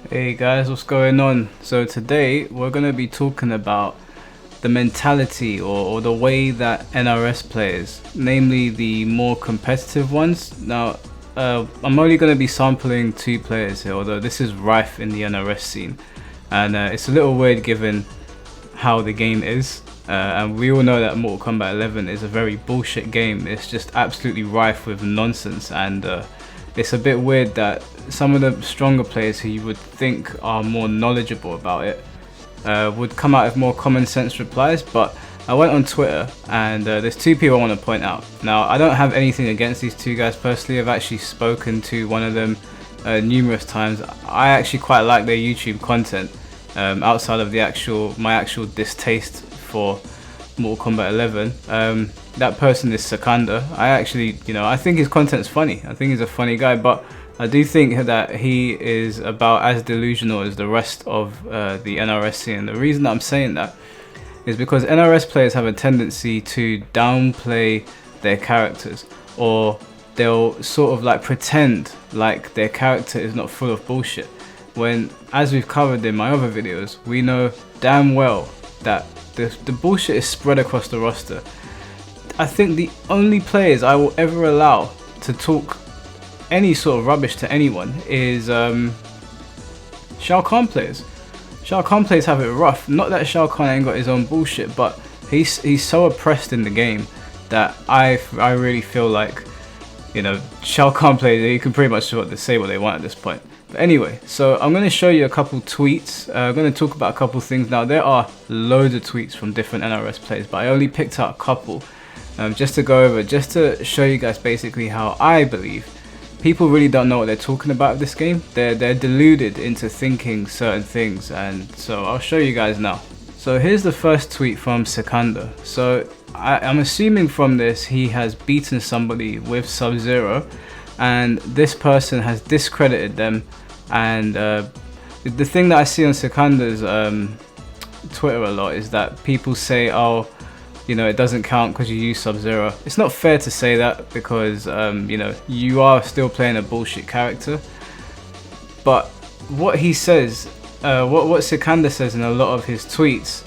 Hey guys, what's going on? So today we're going to be talking about the mentality or the way that NRS players, namely the more competitive ones. Now, I'm only going to be sampling 2 players here, although this is rife in the NRS scene. And it's a little weird given how the game is. And we all know that Mortal Kombat 11 is a very bullshit game. It's just absolutely rife with nonsense, and it's a bit weird that some of the stronger players who you would think are more knowledgeable about it would come out with more common sense replies. But I went on Twitter and there's 2 people I want to point out. Now, I don't have anything against these 2 guys personally. I've actually spoken to one of them numerous times. I actually quite like their YouTube content outside of my actual distaste for Mortal Kombat 11. That person is Secunda. I think his content's funny. I think he's a funny guy, but I do think that he is about as delusional as the rest of the NRS scene. And the reason that I'm saying that is because NRS players have a tendency to downplay their characters, or they'll sort of like pretend like their character is not full of bullshit, when, as we've covered in my other videos, we know damn well that the bullshit is spread across the roster. I think the only players I will ever allow to talk any sort of rubbish to anyone is Shao Kahn players. Shao Kahn players have it rough. Not that Shao Kahn ain't got his own bullshit, but he's so oppressed in the game that I really feel like, Shao Kahn players, you can pretty much say what they want at this point. But anyway, so I'm going to show you a couple tweets. I'm going to talk about a couple things. Now, there are loads of tweets from different NRS players, but I only picked out a couple just to go over, just to show you guys basically how I believe people really don't know what they're talking about with this game. They're deluded into thinking certain things, and so I'll show you guys now. So here's the first tweet from Secunda. So I'm assuming from this he has beaten somebody with Sub-Zero, and this person has discredited them. And the thing that I see on Secunda's Twitter a lot is that people say, oh, it doesn't count because you use Sub-Zero. It's not fair to say that, because you are still playing a bullshit character. But what he says, what Secunda says in a lot of his tweets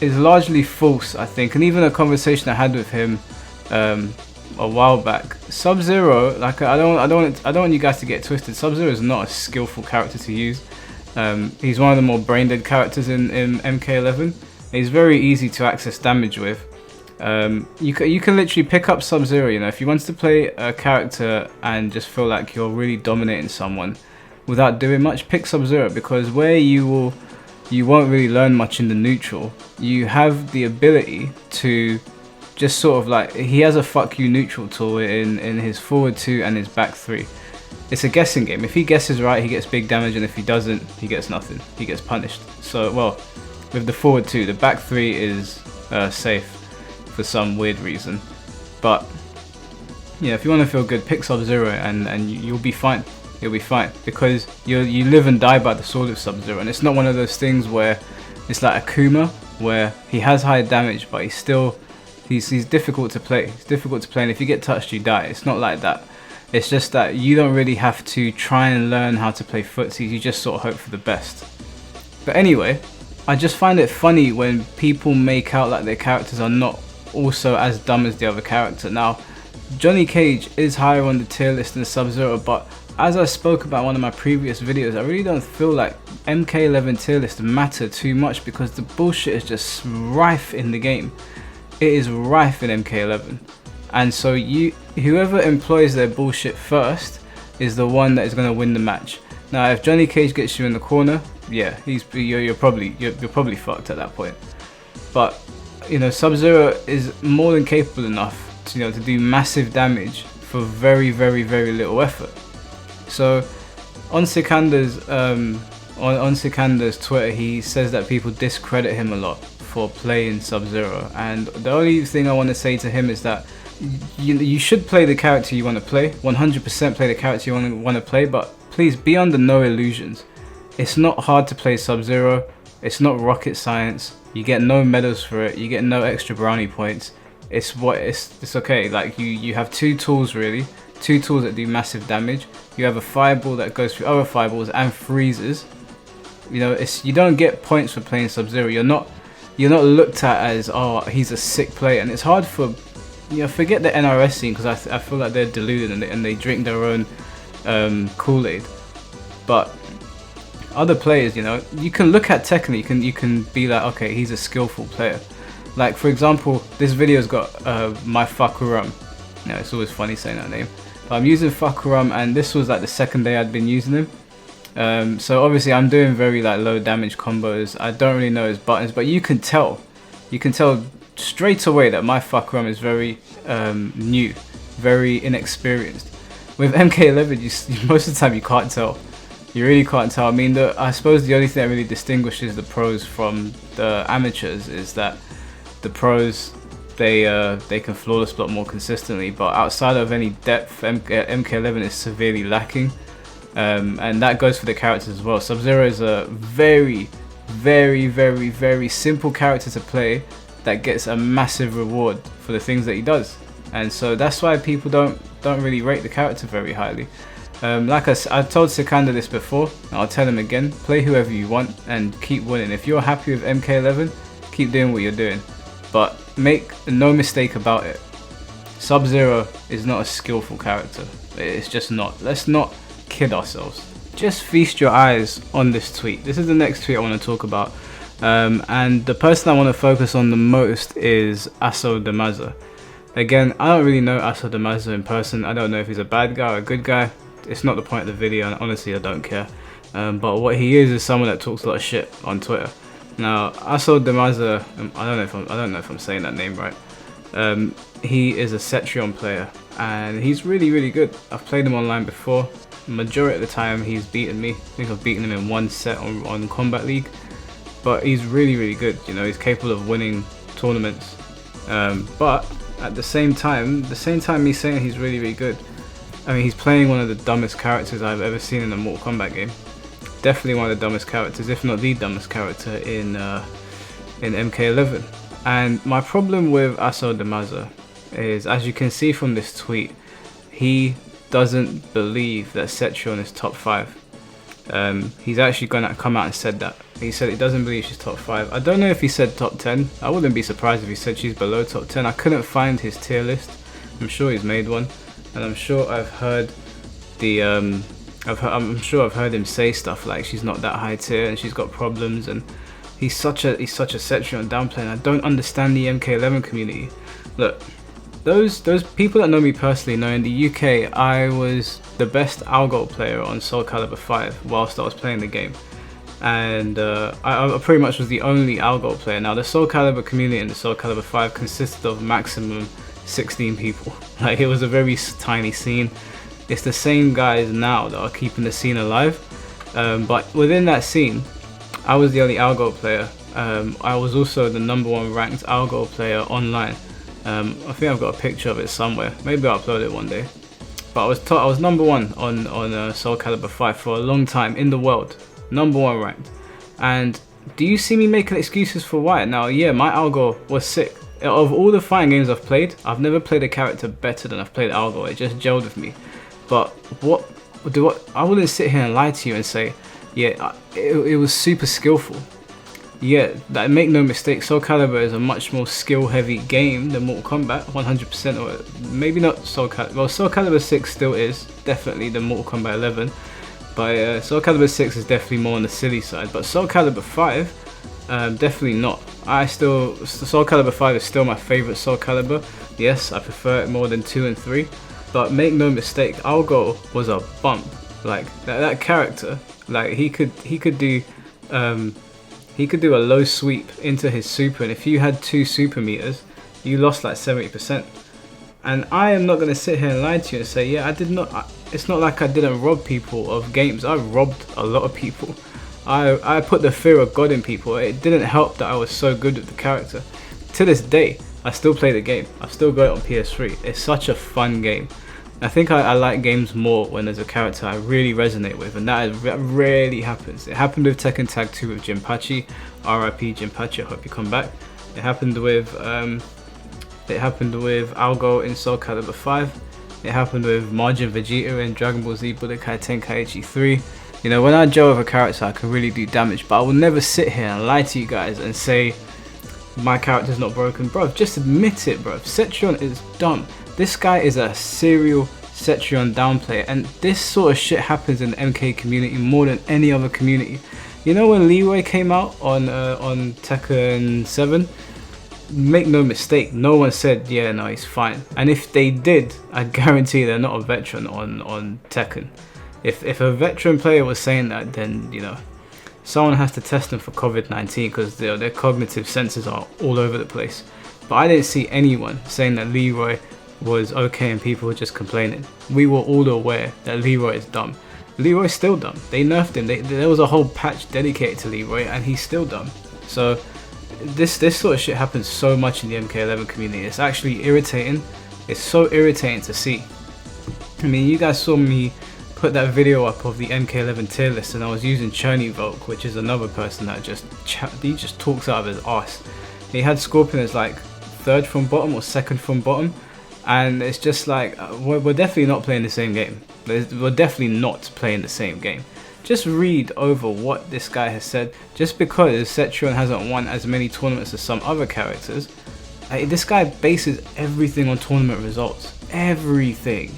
is largely false, I think. And even a conversation I had with him a while back, Sub-Zero, like I don't want you guys to get twisted. Sub-Zero is not a skillful character to use. He's one of the more brain dead characters in MK11. He's very easy to access damage with. You can literally pick up Sub-Zero. If you want to play a character and just feel like you're really dominating someone without doing much, pick Sub-Zero, because where you won't really learn much in the neutral, you have the ability to just sort of like, he has a fuck you neutral tool in his forward 2 and his back 3. It's a guessing game. If he guesses right, he gets big damage, and if he doesn't, he gets nothing. He gets punished. So, well, with the forward 2, the back 3 is safe for some weird reason. But yeah, if you want to feel good, pick Sub-Zero and you'll be fine. You'll be fine, because you live and die by the sword of Sub-Zero. And it's not one of those things where it's like Akuma, where he has high damage, but he's difficult to play. He's difficult to play, and if you get touched, you die. It's not like that. It's just that you don't really have to try and learn how to play footsies. You just sort of hope for the best. But anyway, I just find it funny when people make out like their characters are not also as dumb as the other character. Now, Johnny Cage is higher on the tier list than Sub-Zero, but as I spoke about in one of my previous videos, I really don't feel like MK11 tier lists matter too much, because the bullshit is just rife in the game. It is rife in MK11, and so whoever employs their bullshit first is the one that is going to win the match. Now, if Johnny Cage gets you in the corner, yeah, you're probably fucked at that point. But Sub-Zero is more than capable enough to do massive damage for very, very, very little effort. So on Secunda's on Secunda's Twitter, he says that people discredit him a lot for playing Sub-Zero, and the only thing I want to say to him is that you should play the character you want to play. 100% play the character you want to play, but please be under no illusions. It's not hard to play Sub-Zero. It's not rocket science. You get no medals for it. You get no extra brownie points. It's okay. Like you have 2 tools really. 2 tools that do massive damage. You have a fireball that goes through other fireballs and freezes. You know, you don't get points for playing Sub-Zero. You're not looked at as, oh, he's a sick player, and it's hard for, you know, forget the NRS scene, because I feel like they're deluded and they drink their own Kool-Aid. But other players, you know, you can look at Tekken, you can be like, okay, he's a skillful player. Like, for example, this video's got my Fakuram. You know, it's always funny saying that name. But I'm using Fakuram, and this was like the second day I'd been using him. So obviously I'm doing very like low damage combos. I don't really know his buttons, but you can tell straight away that my Fakuram is very new, very inexperienced. With MK11, most of the time you can't tell. You really can't tell. I mean, I suppose the only thing that really distinguishes the pros from the amateurs is that the pros, they can flawless block more consistently, but outside of any depth, MK11 is severely lacking, and that goes for the characters as well. Sub-Zero is a very, very, very, very simple character to play that gets a massive reward for the things that he does, and so that's why people don't really rate the character very highly. Like I told Sikanda this before, and I'll tell him again, play whoever you want and keep winning. If you're happy with MK11, keep doing what you're doing. But make no mistake about it, Sub-Zero is not a skillful character. It's just not. Let's not kid ourselves. Just feast your eyes on this tweet. This is the next tweet I want to talk about. And the person I want to focus on the most is Aso Damaza. Again, I don't really know Aso Damaza in person. I don't know if he's a bad guy or a good guy. It's not the point of the video, and honestly I don't care. But what he is someone that talks a lot of shit on Twitter. Now, Aso Damaza, I don't know if I'm saying that name right. He is a Cetrion player, and he's really, really good. I've played him online before. Majority of the time, he's beaten me. I think I've beaten him in one set on Combat League. But he's really, really good. You know, he's capable of winning tournaments. But at the same time me saying he's really, really good, I mean, he's playing one of the dumbest characters I've ever seen in a Mortal Kombat game. Definitely one of the dumbest characters, if not the dumbest character in MK11. And my problem with Aso Damaza is, as you can see from this tweet, he doesn't believe that Cetrion is top 5. He's actually gonna come out and said that. He said he doesn't believe she's top 5. I don't know if he said top 10. I wouldn't be surprised if he said she's below top 10. I couldn't find his tier list. I'm sure he's made one, and I'm sure I've heard I'm sure I've heard him say stuff like she's not that high tier and she's got problems, and he's such a Cetrion downplay, and I don't understand the MK11 community. Look, those people that know me personally know in the UK I was the best Algol player on Soul Calibur 5 whilst I was playing the game, and I pretty much was the only Algol player. Now the Soul Calibur community in the Soul Calibur 5 consisted of maximum 16 people. Like, it was a very tiny scene. It's the same guys now that are keeping the scene alive, but within that scene I was the only Algol player. I was also the #1 ranked Algol player online. I think I've got a picture of it somewhere, maybe I'll upload it one day. But I was #1 on Soul Calibur 5 for a long time in the world, #1 ranked. And do you see me making excuses for why? Now, yeah, my Algol was sick. Of all the fighting games I've played, I've never played a character better than I've played Algol. It just gelled with me. But I wouldn't sit here and lie to you and say, yeah, it was super skillful. Yeah, make no mistake, Soul Calibur is a much more skill-heavy game than Mortal Kombat, 100%, or maybe not Soul Calibur. Well, Soul Calibur 6 still is definitely the Mortal Kombat 11, but Soul Calibur 6 is definitely more on the silly side. But Soul Calibur 5, definitely not. Soul Calibur 5 is still my favorite Soul Calibur. Yes, I prefer it more than 2 and 3. But make no mistake, Algol was a bump. Like that character, like he could do a low sweep into his super, and if you had 2 super meters, you lost like 70%. And I am not gonna sit here and lie to you and say, yeah, I did not. It's not like I didn't rob people of games. I robbed a lot of people. I put the fear of God in people. It didn't help that I was so good with the character. To this day, I still play the game. I've still got it on PS3. It's such a fun game. I think I like games more when there's a character I really resonate with, and that rarely happens. It happened with Tekken Tag 2 with Jinpachi. RIP Jinpachi, I hope you come back. It happened with Algol in Soul Calibur 5. It happened with Majin Vegeta in Dragon Ball Z Budokai Tenkaichi 3. You know, when I gel with a character, I can really do damage, but I will never sit here and lie to you guys and say my character's not broken. Bro, just admit it, bro. Cetrion is dumb. This guy is a serial Cetrion downplay, and this sort of shit happens in the MK community more than any other community. You know, when Leroy came out on Tekken 7, make no mistake, no one said, yeah, no, he's fine. And if they did, I guarantee they're not a veteran on Tekken. If a veteran player was saying that, then, you know, someone has to test them for COVID-19, because their cognitive senses are all over the place. But I didn't see anyone saying that Leroy was okay and people were just complaining. We were all aware that Leroy is dumb. Leroy's still dumb. They nerfed him. There was a whole patch dedicated to Leroy, and he's still dumb. So this sort of shit happens so much in the MK11 community. It's actually irritating. It's so irritating to see. I mean, you guys saw me put that video up of the MK11 tier list, and I was using Chernyvoke, which is another person that he just talks out of his ass. He had Scorpion as like 3rd from bottom or 2nd from bottom, and it's just like, we're definitely not playing the same game. We're definitely not playing the same game. Just read over what this guy has said. Just because Cetrion hasn't won as many tournaments as some other characters, this guy bases everything on tournament results. Everything.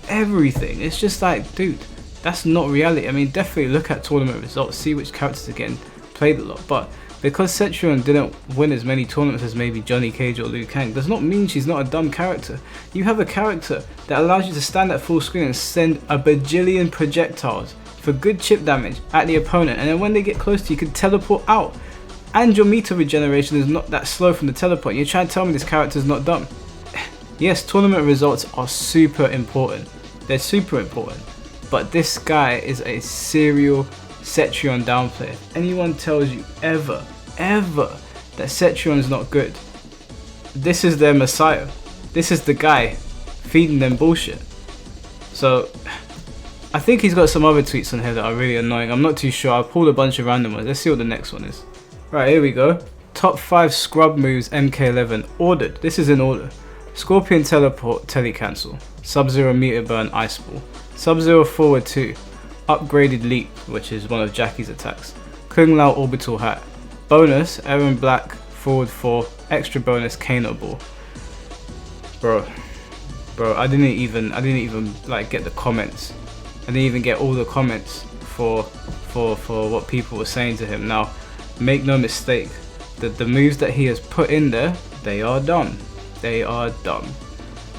It's just like, dude, that's not reality. I mean, definitely look at tournament results, see which characters are getting played a lot. But because Cetrion didn't win as many tournaments as maybe Johnny Cage or Liu Kang, does not mean she's not a dumb character. You have a character that allows you to stand at full screen and send a bajillion projectiles for good chip damage at the opponent, and then when they get close to you, you can teleport out. And your meter regeneration is not that slow from the teleport. You're trying to tell me this character is not dumb? Yes, tournament results are super important. They're super important. But this guy is a serial Cetrion downplay. If anyone tells you ever that Cetrion is not good, this is their messiah. This is the guy feeding them bullshit. So I think he's got some other tweets on here that are really annoying. I'm not too sure. I pulled a bunch of random ones. Let's see what the next one is. Right, here we go. Top 5 scrub moves MK11 ordered. This is in order. Scorpion teleport, telecancel. Sub-Zero meter burn, ice ball. Sub-Zero forward 2. Upgraded leap, which is one of Jackie's attacks. Kung Lao orbital hat. Bonus, Aaron Black forward 4. Extra bonus, Kano ball. Bro, I didn't even like get the comments. I didn't even get all the comments for what people were saying to him. Now, make no mistake, the moves that he has put in there, they are dumb. They are dumb.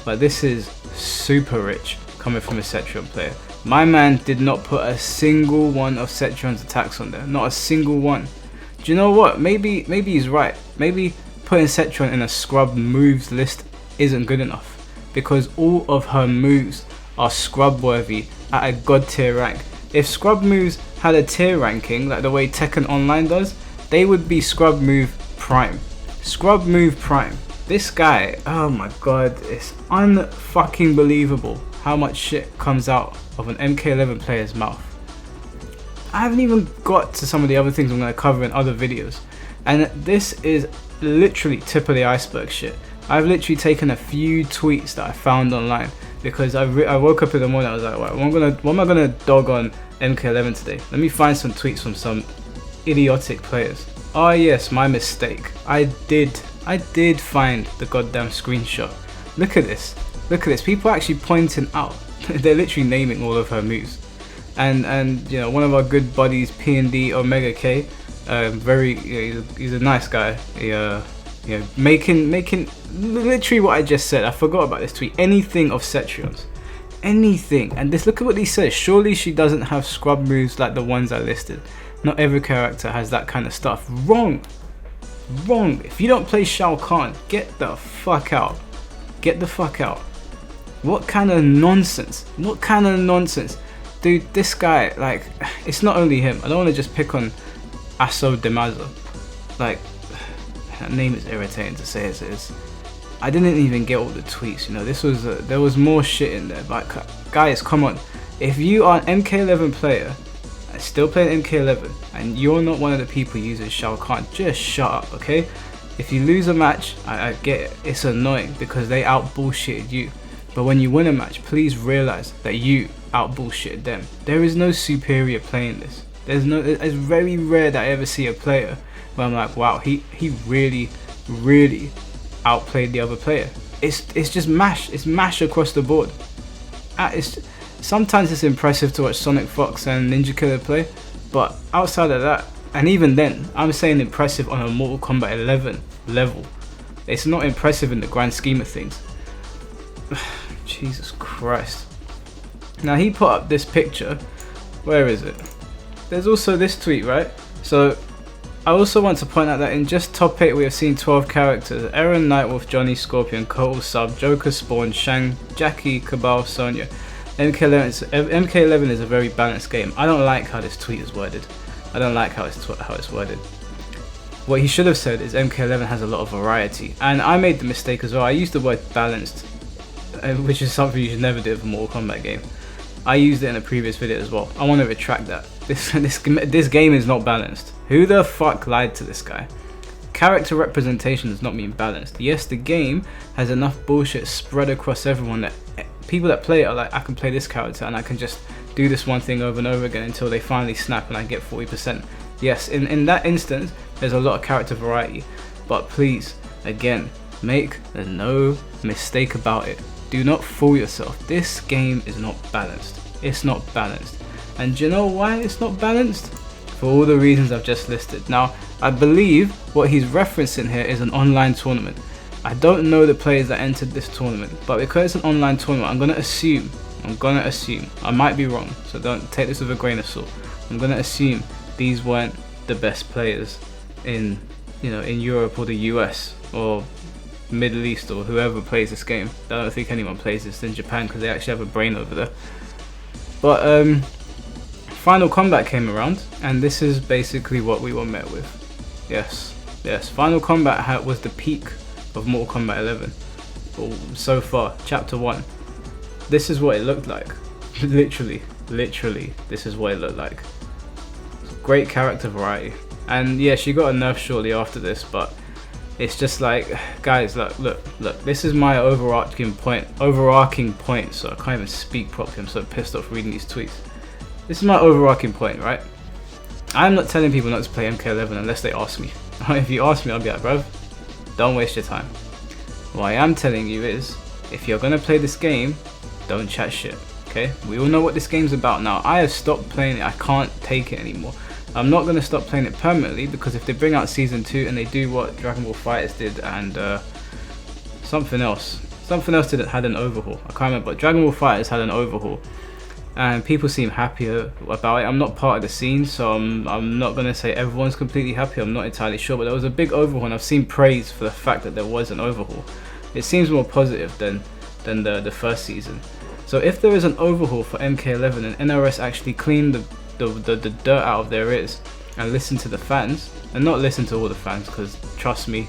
But this is super rich coming from a Cetrion player. My man did not put a single one of Cetrion's attacks on there. Not a single one. Do you know what? Maybe he's right. Maybe putting Cetrion in a scrub moves list isn't good enough, because all of her moves are scrub worthy at a god tier rank. If scrub moves had a tier ranking like the way Tekken Online does, they would be scrub move prime. Scrub move prime. This guy, oh my god, it's unfucking believable how much shit comes out of an MK11 player's mouth. I haven't even got to some of the other things I'm going to cover in other videos, and this is literally tip of the iceberg shit. I've literally taken a few tweets that I found online, because I woke up in the morning, I was like, what am I gonna dog on MK11 today? Let me find some tweets from some idiotic players. Oh yes, my mistake. I did find the goddamn screenshot. Look at this. People are actually pointing out. They're literally naming all of her moves. And you know, one of our good buddies, P&D Omega K, he's a nice guy. You know, making literally what I just said. I forgot about this tweet. Anything of Cetrion's. Anything. And look at what he says. Surely she doesn't have scrub moves like the ones I listed. Not every character has that kind of stuff. Wrong. If you don't play Shao Kahn, get the fuck out. Get the fuck out. What kind of nonsense? Dude, this guy, like, it's not only him. I don't want to just pick on Aso Demazo. Like, that name is irritating to say as it is. I didn't even get all the tweets, you know. There was more shit in there. But guys, come on. If you are an MK11 player, still playing MK11, and you're not one of the people using Shao Kahn, just shut up, okay? If you lose a match, I get it. It's annoying because they out bullshitted you. But when you win a match, please realize that you out bullshit them. There is no superior playing this. It's very rare that I ever see a player where I'm like, wow, he really outplayed the other player. It's just mash. It's mash across the board. Sometimes it's impressive to watch Sonic Fox and Ninja Killer play, but outside of that, and even then, I'm saying impressive on a Mortal Kombat 11 level. It's not impressive in the grand scheme of things. Jesus Christ. Now he put up this picture. Where is it? There's also this tweet, right? So I also want to point out that in just top 8 we have seen 12 characters: Eren, Nightwolf, Johnny, Scorpion, Kotal, Sub, Joker, Spawn, Shang, Jackie, Cabal, Sonya. MK11 is a very balanced game. I don't like how this tweet is worded. I don't like how it's worded. What he should have said is MK11 has a lot of variety. And I made the mistake as well. I used the word balanced, which is something you should never do with a Mortal Kombat game. I used it in a previous video as well. I want to retract that. This game is not balanced. Who the fuck lied to this guy? Character representation does not mean balanced. Yes, the game has enough bullshit spread across everyone that people that play it are like, I can play this character and I can just do this one thing over and over again until they finally snap and I get 40%. Yes, in that instance, there's a lot of character variety. But please, again, make no mistake about it. Do not fool yourself. This game is not balanced. It's not balanced. And do you know why it's not balanced? For all the reasons I've just listed. Now, I believe what he's referencing here is an online tournament. I don't know the players that entered this tournament, but because it's an online tournament, I'm gonna assume, I might be wrong, so don't take this with a grain of salt. I'm gonna assume these weren't the best players in Europe or the US or Middle East or whoever plays this game. I don't think anyone plays this in Japan because they actually have a brain over there. But Final Combat came around, and this is basically what we were met with. Yes, Final Combat was the peak of Mortal Kombat 11. So far, Chapter 1. This is what it looked like. literally, this is what it looked like. Great character variety. And yeah, she got a nerf shortly after this, but it's just like, guys, look, this is my overarching point, so I can't even speak properly, I'm so pissed off reading these tweets. This is my overarching point, right? I'm not telling people not to play MK11 unless they ask me. If you ask me, I'll be like, bruv, don't waste your time. What I am telling you is, if you're gonna play this game, don't chat shit, okay? We all know what this game's about now. I have stopped playing it, I can't take it anymore. I'm not going to stop playing it permanently, because if they bring out Season 2 and they do what Dragon Ball FighterZ did and something else had an overhaul. I can't remember, but Dragon Ball FighterZ had an overhaul and people seem happier about it. I'm not part of the scene, so I'm not going to say everyone's completely happy. I'm not entirely sure, but there was a big overhaul and I've seen praise for the fact that there was an overhaul. It seems more positive than the first season. So if there is an overhaul for MK11 and NRS actually cleaned the dirt out of their ears and listen to the fans, and not listen to all the fans, because trust me,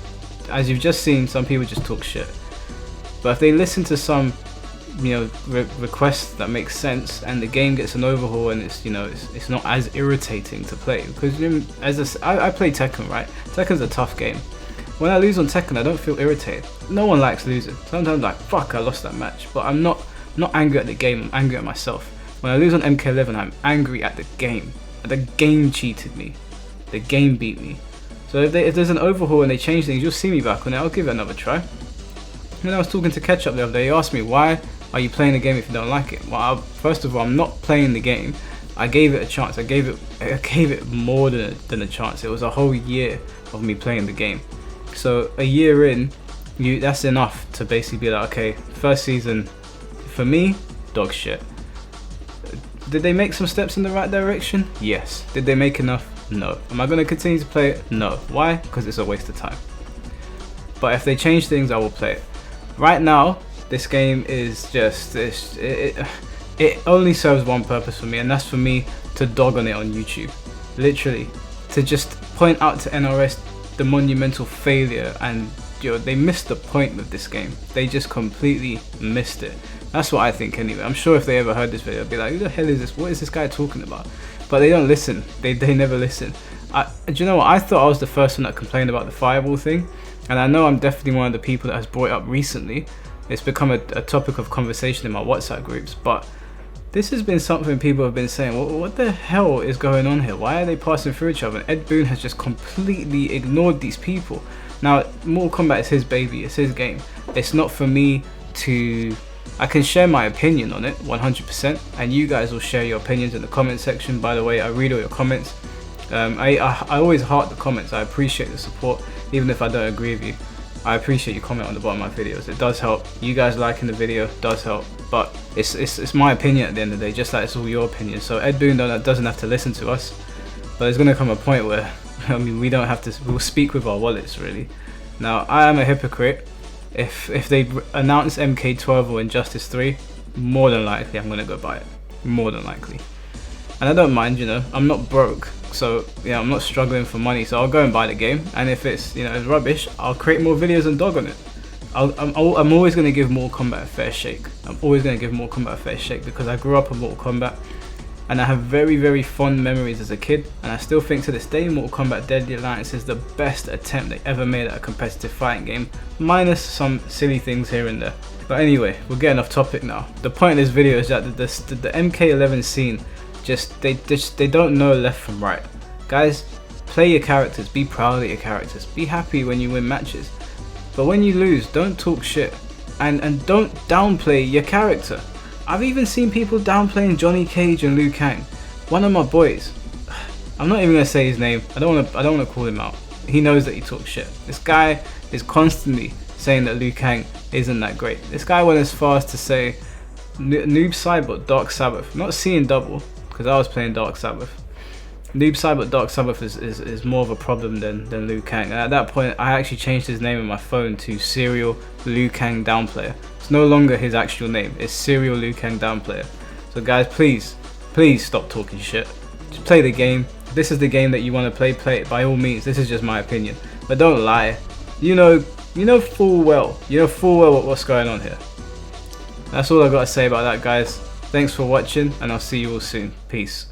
as you've just seen, some people just talk shit. But if they listen to some requests that make sense and the game gets an overhaul and it's not as irritating to play, because I play Tekken, right? Tekken's a tough game. When I lose on Tekken, I don't feel irritated. No one likes losing. Sometimes I'm like, fuck, I lost that match, but I'm not angry at the game, I'm angry at myself. When I lose on MK11, I'm angry at the game. The game cheated me. The game beat me. So if there's an overhaul and they change things, you'll see me back on it. I'll give it another try. When I was talking to Ketchup the other day, he asked me, why are you playing the game if you don't like it? Well, first of all, I'm not playing the game. I gave it a chance. I gave it more than a chance. It was a whole year of me playing the game. So a year in, that's enough to basically be like, okay, first season, for me, dog shit. Did they make some steps in the right direction? Yes. Did they make enough? No. Am I going to continue to play it? No. Why? Because it's a waste of time. But if they change things, I will play it. Right now, this game is just, it only serves one purpose for me, and that's for me to dog on it on YouTube. Literally. To just point out to NRS the monumental failure, and they missed the point with this game. They just completely missed it. That's what I think anyway. I'm sure if they ever heard this video, they'd be like, who the hell is this? What is this guy talking about? But they don't listen. They never listen. Do you know what? I thought I was the first one that complained about the fireball thing. And I know I'm definitely one of the people that has brought it up recently. It's become a topic of conversation in my WhatsApp groups. But this has been something people have been saying, what the hell is going on here? Why are they passing through each other? And Ed Boon has just completely ignored these people. Now, Mortal Kombat is his baby, it's his game. It's not for me to... I can share my opinion on it 100%, and you guys will share your opinions in the comment section. By the way, I read all your comments. I always heart the comments. I appreciate the support, even if I don't agree with you. I appreciate your comment on the bottom of my videos. It does help. You guys liking the video does help, but it's my opinion at the end of the day, just like it's all your opinion. So Ed Boon doesn't have to listen to us, but there's gonna come a point where I mean, we don't have to. We'll speak with our wallets, really. Now, I am a hypocrite. If they announce MK12 or Injustice 3, more than likely I'm gonna go buy it. More than likely. And I don't mind, you know, I'm not broke, so yeah, I'm not struggling for money, so I'll go and buy the game. And if it's, you know, it's rubbish, I'll create more videos and dog on it. I'm always going to give Mortal Kombat a fair shake. I'm always going to give Mortal Kombat a fair shake because I grew up on Mortal Kombat, and I have very, very fond memories as a kid, and I still think to this day Mortal Kombat Deadly Alliance is the best attempt they ever made at a competitive fighting game, minus some silly things here and there. But anyway, we're getting off topic now. The point of this video is that the MK11 scene, they don't know left from right. Guys, play your characters, be proud of your characters, be happy when you win matches, but when you lose, don't talk shit, and don't downplay your character. I've even seen people downplaying Johnny Cage and Liu Kang. One of my boys, I'm not even gonna say his name, I don't wanna call him out. He knows that he talks shit. This guy is constantly saying that Liu Kang isn't that great. This guy went as far as to say Noob Saibot, Dark Sabbath, not seeing double, because I was playing Dark Sabbath. Noob Saibot Dark Sabbath is more of a problem than Liu Kang. And at that point, I actually changed his name on my phone to Serial Liu Kang Downplayer. It's no longer his actual name. It's Serial Liu Kang Downplayer. So guys, please stop talking shit. Just play the game. If this is the game that you want to play it by all means. This is just my opinion. But don't lie. You know full well what's going on here. That's all I've got to say about that, guys. Thanks for watching, and I'll see you all soon. Peace.